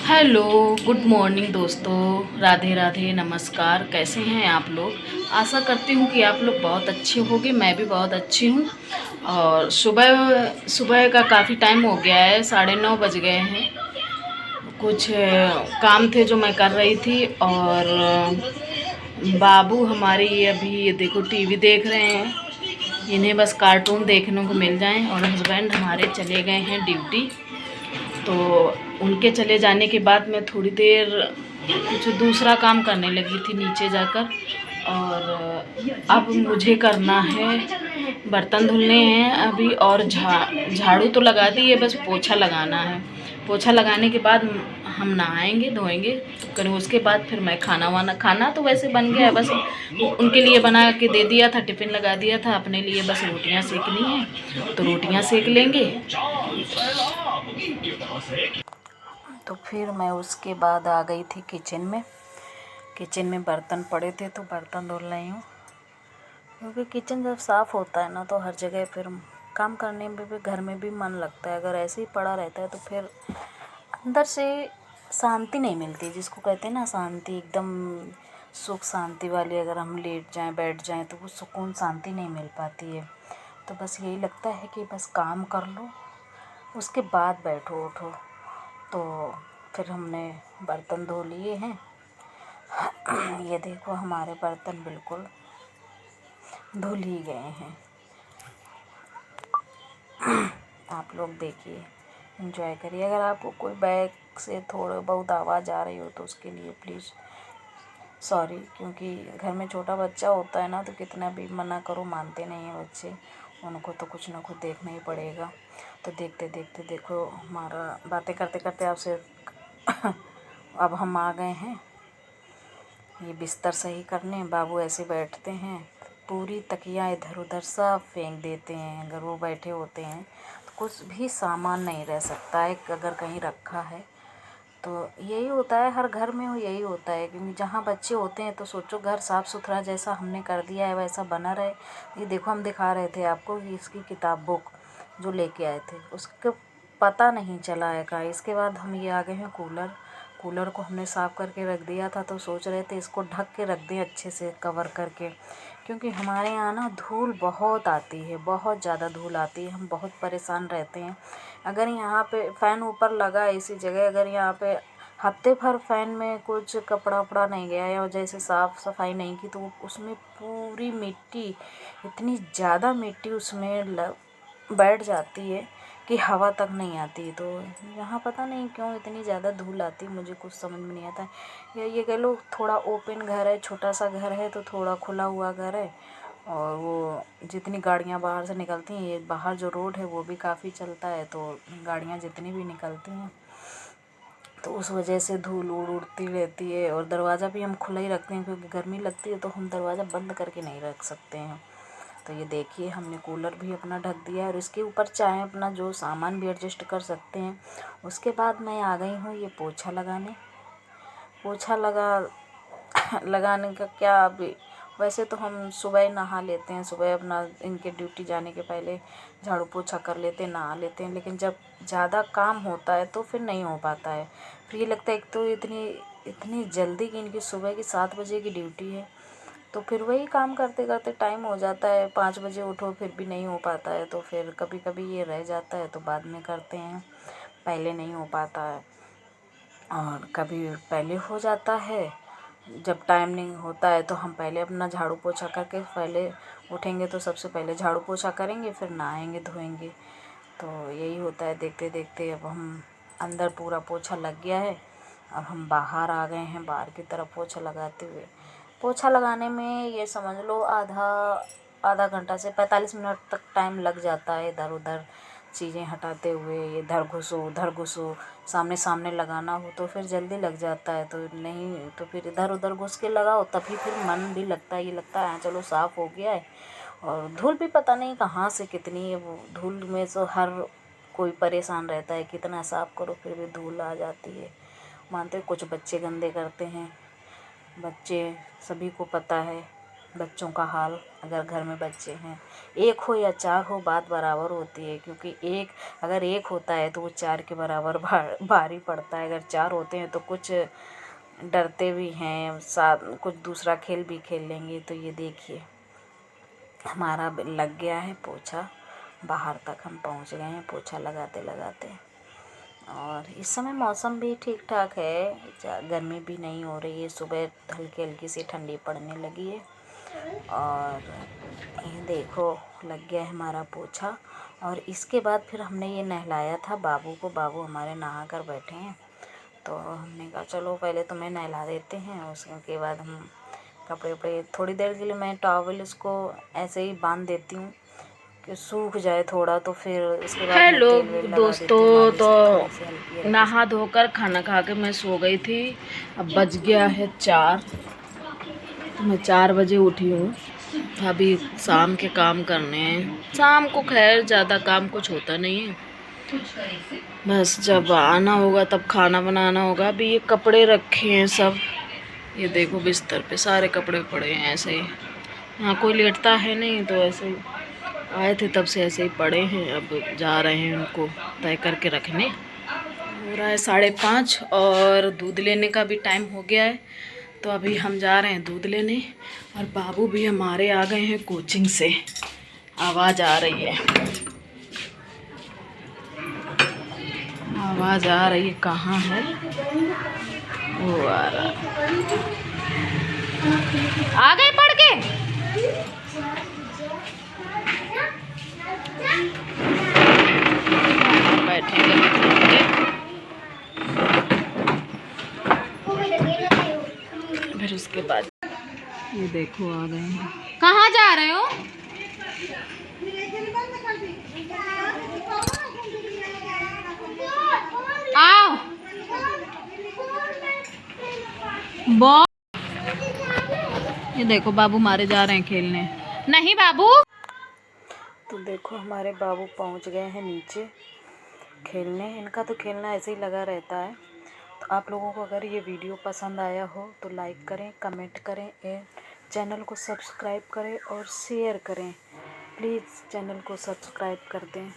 Hello, good morning दोस्तों। राधे राधे, नमस्कार। कैसे हैं आप लोग? आशा करती हूँ कि आप लोग बहुत अच्छे होंगे। मैं भी बहुत अच्छी हूँ। और सुबह सुबह का काफ़ी टाइम हो गया है, 9:30 बज गए हैं। कुछ काम थे जो मैं कर रही थी। और बाबू हमारे ये अभी ये देखो टीवी देख रहे हैं। इन्हें बस कार्टून देखने को मिल जाएं। और हस्बैंड हमारे चले गए हैं ड्यूटी। तो उनके चले जाने के बाद मैं थोड़ी देर कुछ दूसरा काम करने लगी थी नीचे जाकर। और अब मुझे करना है, बर्तन धुलने हैं अभी। और झाड़ू तो लगा दी है, बस पोछा लगाना है। पोछा लगाने के बाद हम नहाएंगे धोएंगे। फिर उसके बाद फिर मैं खाना तो वैसे बन गया है। बस उनके लिए बना के दे दिया था, टिफ़िन लगा दिया था। अपने लिए बस रोटियां सेकनी है, तो रोटियां सेक लेंगे। तो फिर मैं उसके बाद आ गई थी किचन में बर्तन पड़े थे तो बर्तन धुल रही हूँ। क्योंकि किचन जब साफ़ होता है ना तो हर जगह फिर काम करने में भी, घर में भी मन लगता है। अगर ऐसे ही पड़ा रहता है तो फिर अंदर से शांति नहीं मिलती, जिसको कहते हैं ना शांति, एकदम सुख शांति वाली। अगर हम लेट जाएं बैठ जाएं तो वो सुकून शांति नहीं मिल पाती है। तो बस यही लगता है कि बस काम कर लो, उसके बाद बैठो उठो। तो फिर हमने बर्तन धो लिए हैं। ये देखो हमारे बर्तन बिल्कुल धुल ही गए हैं। आप लोग देखिए, एंजॉय करिए। अगर आपको कोई बैक से थोड़ा बहुत आवाज़ आ रही हो तो उसके लिए प्लीज़ सॉरी। क्योंकि घर में छोटा बच्चा होता है ना तो कितना भी मना करो मानते नहीं हैं बच्चे। उनको तो कुछ ना कुछ देखना ही पड़ेगा। तो देखते देखते देखो हमारा बातें करते करते आपसे अब हम आ गए हैं ये बिस्तर सही करने। बाबू ऐसे बैठते हैं, पूरी तकिया इधर उधर सब फेंक देते हैं। अगर वो बैठे होते हैं तो कुछ भी सामान नहीं रह सकता है अगर कहीं रखा है तो। यही होता है हर घर में, यही होता है। क्योंकि जहाँ बच्चे होते हैं तो सोचो घर साफ़ सुथरा जैसा हमने कर दिया है वैसा बना रहे। ये देखो हम दिखा रहे थे आपको कि इसकी किताब बुक जो लेके आए थे उसको पता नहीं चला है कहाँ। इसके बाद हम ये आ गए हैं कूलर को हमने साफ़ करके रख दिया था। तो सोच रहे थे इसको ढक के रख दें अच्छे से कवर करके। क्योंकि हमारे यहाँ ना धूल बहुत आती है, बहुत ज़्यादा धूल आती है। हम बहुत परेशान रहते हैं। अगर यहाँ पे फ़ैन ऊपर लगा इसी जगह, अगर यहाँ पे हफ्ते भर फ़ैन में कुछ कपड़ा वपड़ा नहीं गया या जैसे साफ़ सफाई नहीं की तो उसमें पूरी मिट्टी, इतनी ज़्यादा मिट्टी उसमें बैठ जाती है कि हवा तक नहीं आती। तो यहाँ पता नहीं क्यों इतनी ज़्यादा धूल आती, मुझे कुछ समझ में नहीं आता है। या ये कह लो थोड़ा ओपन घर है, छोटा सा घर है तो थोड़ा खुला हुआ घर है। और वो जितनी गाड़ियाँ बाहर से निकलती हैं, ये बाहर जो रोड है वो भी काफ़ी चलता है तो गाड़ियाँ जितनी भी निकलती हैं तो उस वजह से धूल उड़ती रहती है। और दरवाज़ा भी हम खुला ही रखते हैं क्योंकि गर्मी लगती है तो हम दरवाज़ा बंद करके नहीं रख सकते हैं। तो ये देखिए हमने कूलर भी अपना ढक दिया है और इसके ऊपर चाहे अपना जो सामान भी एडजस्ट कर सकते हैं। उसके बाद मैं आ गई हूँ ये पोछा लगाने। पोछा लगाने का क्या, अभी वैसे तो हम सुबह ही नहा लेते हैं, सुबह अपना इनके ड्यूटी जाने के पहले झाड़ू पोछा कर लेते हैं, नहा लेते हैं। लेकिन जब ज़्यादा काम होता है तो फिर नहीं हो पाता है। फिर ये लगता है एक तो इतनी जल्दी कि इनकी सुबह की 7 बजे की ड्यूटी है तो फिर वही काम करते करते टाइम हो जाता है। 5 बजे उठो फिर भी नहीं हो पाता है। तो फिर कभी कभी ये रह जाता है तो बाद में करते हैं, पहले नहीं हो पाता है। और कभी पहले हो जाता है, जब टाइम नहीं होता है तो हम पहले अपना झाड़ू पोछा करके, पहले उठेंगे तो सबसे पहले झाड़ू पोछा करेंगे फिर नहाएंगे धोएंगे। तो यही होता है देखते देखते। अब हम अंदर पूरा पोछा लग गया है, अब हम बाहर आ गए हैं, बाहर की तरफ पोछा लगाते हुए। पोछा लगाने में ये समझ लो आधा घंटा से 45 मिनट तक टाइम लग जाता है। इधर उधर चीज़ें हटाते हुए, इधर घुसो उधर घुसो, सामने सामने लगाना हो तो फिर जल्दी लग जाता है। तो नहीं तो फिर इधर उधर घुस के लगाओ तभी फिर मन भी लगता है, ये लगता है चलो साफ़ हो गया है। और धूल भी पता नहीं कहाँ से कितनी है, वो धूल में तो हर कोई परेशान रहता है, कितना साफ़ करो फिर भी धूल आ जाती है। मानते कुछ बच्चे गंदे करते हैं, बच्चे सभी को पता है। बच्चों का हाल। अगर घर में बच्चे हैं, एक हो या चार हो, बात बराबर होती है, क्योंकि अगर एक होता है तो वो चार के बराबर भारी पड़ता है। अगर चार होते हैं तो कुछ डरते भी हैं, साथ कुछ दूसरा खेल भी खेल लेंगे। तो ये देखिए हमारा लग गया है पोछा, बाहर तक हम पहुंच गए हैं पोछा लगाते लगाते। और इस समय मौसम भी ठीक ठाक है, गर्मी भी नहीं हो रही है, सुबह हल्की हल्की सी ठंडी पड़ने लगी है। और ये देखो लग गया है हमारा पोछा। और इसके बाद फिर हमने ये नहलाया था बाबू को। बाबू हमारे नहा कर बैठे हैं, तो हमने कहा चलो पहले तुम्हें नहला देते हैं, उसके बाद हम कपड़े वपड़े। थोड़ी देर के लिए मैं टॉवल इसको ऐसे ही बांध देती हूँ कि सूख जाए थोड़ा, तो फिर उसके बाद मैं हेलो तेल वेल लगा देती हूँ, दोस्तों, मालिश थोड़ी सी हल्की तो हल्की। नहा धोकर खाना खा के मैं सो गई थी। अब बज गया है 4, तो मैं 4 बजे उठी हूँ। अभी शाम के काम करने हैं। शाम को खैर ज़्यादा काम कुछ होता नहीं है, बस जब आना होगा तब खाना बनाना होगा। अभी ये कपड़े रखे हैं सब, ये देखो बिस्तर पे सारे कपड़े पड़े हैं ऐसे ही। यहाँ कोई लेटता है नहीं, तो ऐसे ही आए थे तब से ऐसे ही पड़े हैं। अब जा रहे हैं उनको तय करके रखने। हो रहा है 5:30 और दूध लेने का भी टाइम हो गया है, तो अभी हम जा रहे हैं दूध लेने। और बाबू भी हमारे आ गए हैं कोचिंग से। आवाज़ आ रही है, आवाज़ आ रही है, कहाँ है वो? आ रहा है, आ गए पढ़ के। बैठेंगे फिर उसके बाद ये देखो आ गए हैं। कहाँ जा रहे हो? आओ बॉल। ये देखो बाबू मारे जा रहे हैं खेलने। नहीं बाबू। तो देखो हमारे बाबू पहुंच गए हैं नीचे खेलने। इनका तो खेलना ऐसे ही लगा रहता है। तो आप लोगों को अगर ये वीडियो पसंद आया हो तो लाइक करें, कमेंट करें, चैनल को सब्सक्राइब करें और शेयर करें। प्लीज़ चैनल को सब्सक्राइब कर दें।